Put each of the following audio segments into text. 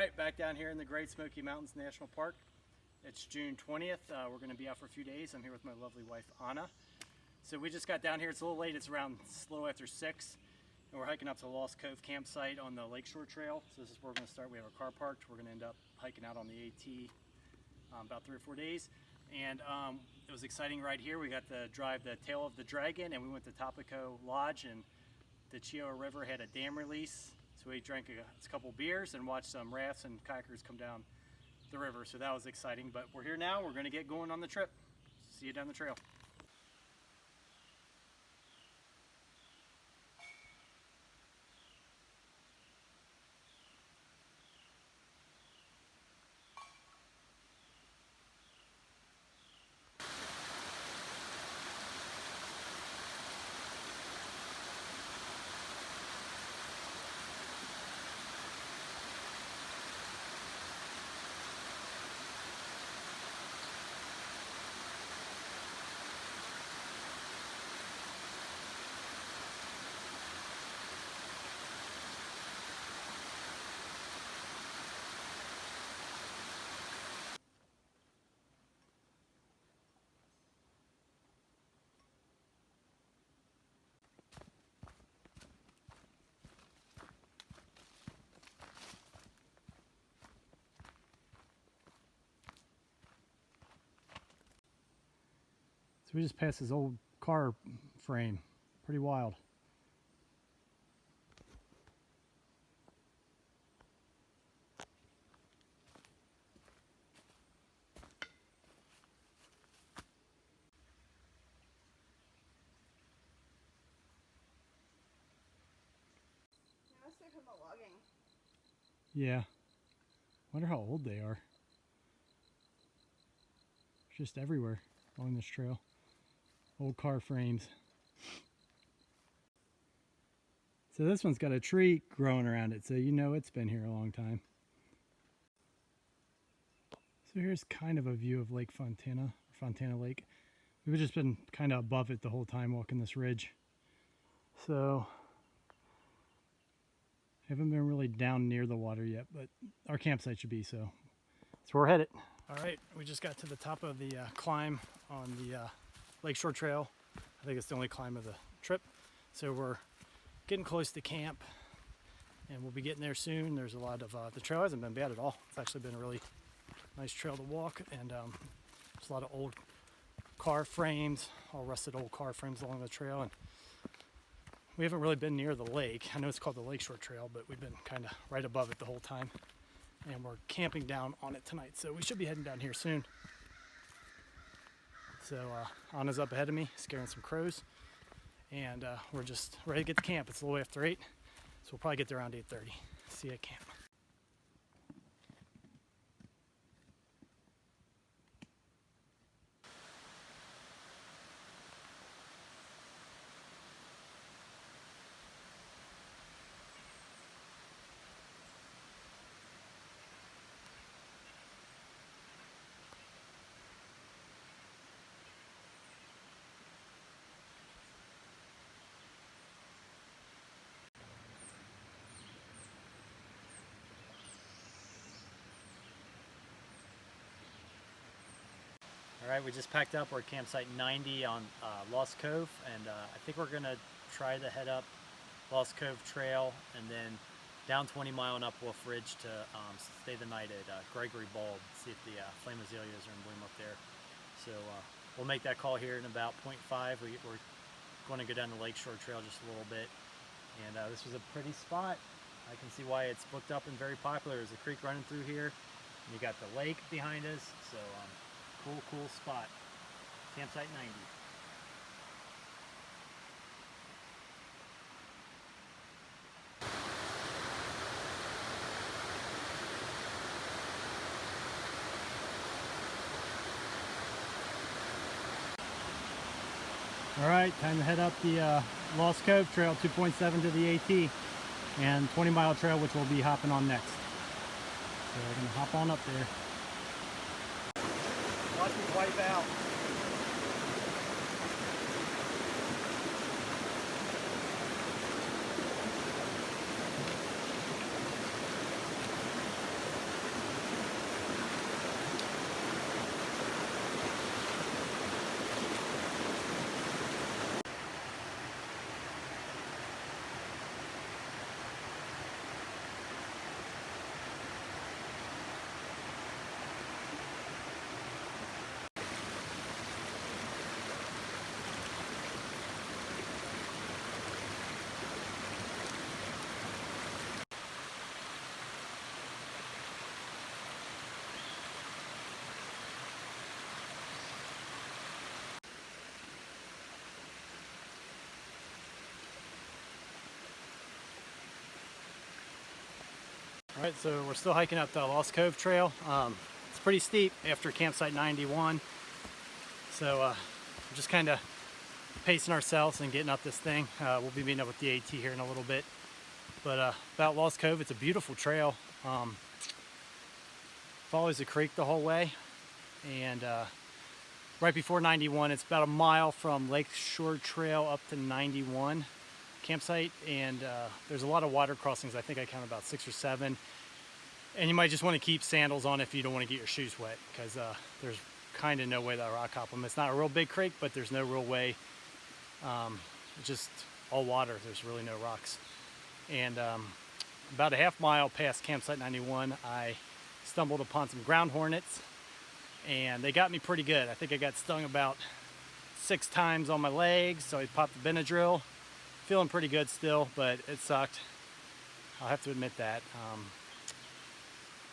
right, back down here in the Great Smoky Mountains National Park. It's June 20th. We're going to be out for a few days. I'm here with my lovely wife, Anna. So we just got down here. It's a little late. It's around a little after 6. And we're hiking up to the Lost Cove campsite on the Lakeshore Trail. So this is where we're going to start. We have our car parked. We're going to end up hiking out on the AT about 3 or 4 days. And it was an exciting ride here. We got to drive the Tail of the Dragon, and we went to Topico Lodge, and the Chioa River had a dam release. So we drank a couple beers and watched some rafts and kayakers come down the river. So that was exciting. But we're here now. We're going to get going on the trip. See you down the trail. So we just passed this old car frame. Pretty wild. They must be from the logging. Yeah. Wonder how old they are. Just everywhere along this trail. Old car frames. So this one's got a tree growing around it, so you know it's been here a long time. So here's kind of a view of Lake Fontana, Fontana Lake. We've just been kind of above it the whole time walking this ridge. So haven't been really down near the water yet, but our campsite should be, so that's where we're headed. All right, we just got to the top of the climb on the Lakeshore Trail. I think it's the only climb of the trip. So we're getting close to camp, and we'll be getting there soon. There's a lot of, the trail hasn't been bad at all. It's actually been a really nice trail to walk, and there's a lot of old car frames, all rusted old car frames along the trail. And we haven't really been near the lake. I know it's called the Lakeshore Trail, but we've been kind of right above it the whole time. And we're camping down on it tonight, so we should be heading down here soon. So Anna's up ahead of me, scaring some crows, and we're just ready to get to camp. It's a little after 8, so we'll probably get there around 8:30. See you at camp. All right, we just packed up. We're at campsite 90 on Lost Cove, and I think we're gonna try to head up Lost Cove Trail and then down 20 Mile and up Wolf Ridge to stay the night at Gregory Bulb, see if the flame azaleas are in bloom up there. So we'll make that call here in about 0.5. We're going to go down the Lakeshore Trail just a little bit, and this was a pretty spot. I can see why it's booked up and very popular. There's a creek running through here, and you got the lake behind us, so cool spot. Campsite 90. All right, time to head up the Lost Cove Trail, 2.7 to the AT, and 20 Mile Trail, which we'll be hopping on next. So we're gonna hop on up there. Watch me wipe out. Alright, so we're still hiking up the Lost Cove Trail. It's pretty steep after campsite 91. So we're just kind of pacing ourselves and getting up this thing. We'll be meeting up with the AT here in a little bit. But about Lost Cove, it's a beautiful trail. Follows the creek the whole way. And right before 91, it's about a mile from Lakeshore Trail up to 91 campsite. And there's a lot of water crossings. I think I counted about 6 or 7. And you might just want to keep sandals on if you don't want to get your shoes wet, because there's kind of no way to rock hop them. It's not a real big creek, but there's no real way. It's just all water. There's really no rocks. And about a half mile past campsite 91, I stumbled upon some ground hornets, and they got me pretty good. I think I got stung about 6 times on my legs, so I popped the benadryl. Feeling pretty good still, but it sucked. I'll have to admit that.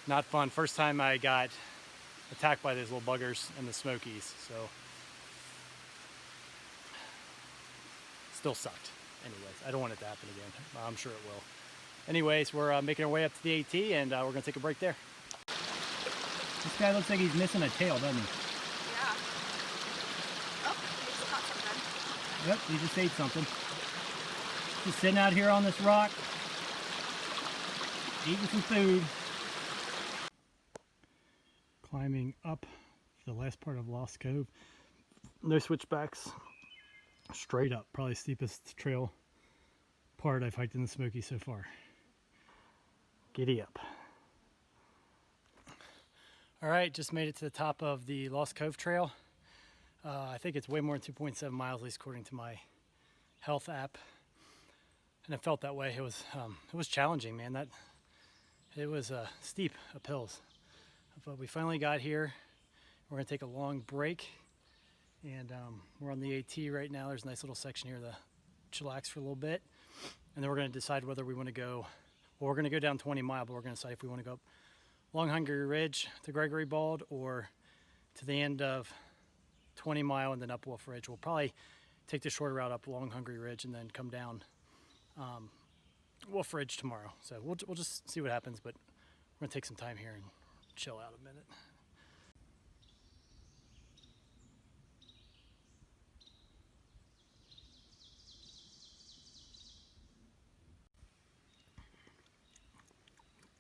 Not fun. First time I got attacked by those little buggers in the Smokies, so still sucked. Anyways, I don't want it to happen again. I'm sure it will. Anyways, we're making our way up to the AT, and we're gonna take a break there. This guy looks like he's missing a tail, doesn't he? Yeah. Oh, he just caught something. Yep, he just ate something. Just sitting out here on this rock, eating some food. Climbing up the last part of Lost Cove. No switchbacks. Straight up. Probably steepest trail part I've hiked in the Smoky so far. Giddy up. Alright, just made it to the top of the Lost Cove Trail. I think it's way more than 2.7 miles, at least according to my health app. And it felt that way. It was challenging, man. It was steep uphills. But we finally got here. We're going to take a long break. And we're on the AT right now. There's a nice little section here to chillax for a little bit. And then we're going to decide whether we want to go, well, we're going to go down 20 Mile, but we're going to decide if we want to go up Long Hungry Ridge to Gregory Bald or to the end of 20 Mile and then up Wolf Ridge. We'll probably take the shorter route up Long Hungry Ridge and then come down Wolf Ridge tomorrow. So we'll just see what happens, but we're going to take some time here and chill out a minute.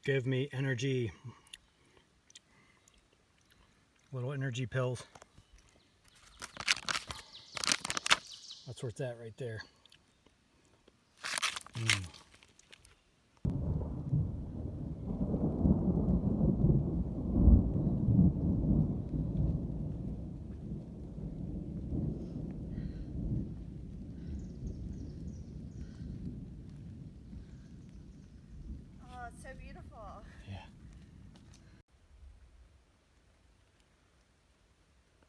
Give me energy. Little energy pills. That's where it's at right there. Oh, it's so beautiful. Yeah.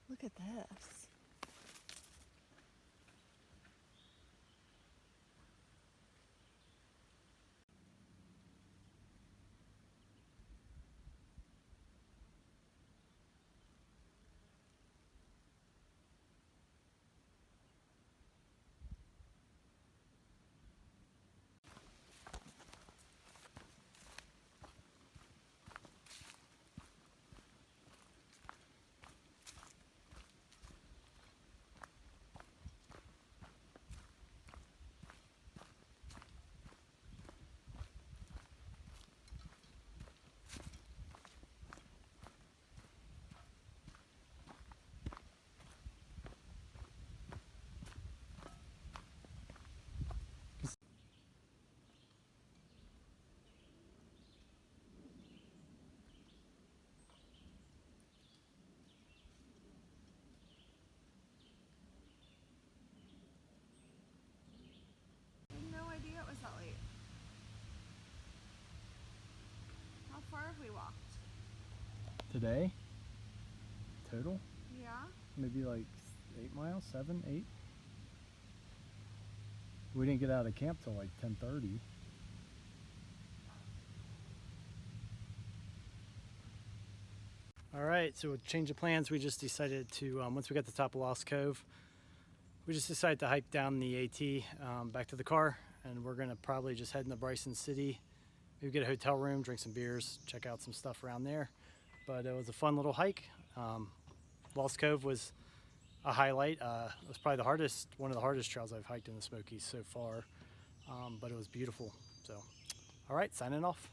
Look at this. far have we walked? Today? Total? Yeah. Maybe like 8 miles, 7, 8. We didn't get out of camp till like 10:30. All right, so with change of plans, we just decided to, once we got to the top of Lost Cove, we just decided to hike down the AT back to the car, and we're gonna probably just head into Bryson City maybe get a hotel room, drink some beers, check out some stuff around there. But it was a fun little hike. Lost Cove was a highlight. It was probably one of the hardest trails I've hiked in the Smokies so far, but it was beautiful. So, all right, signing off.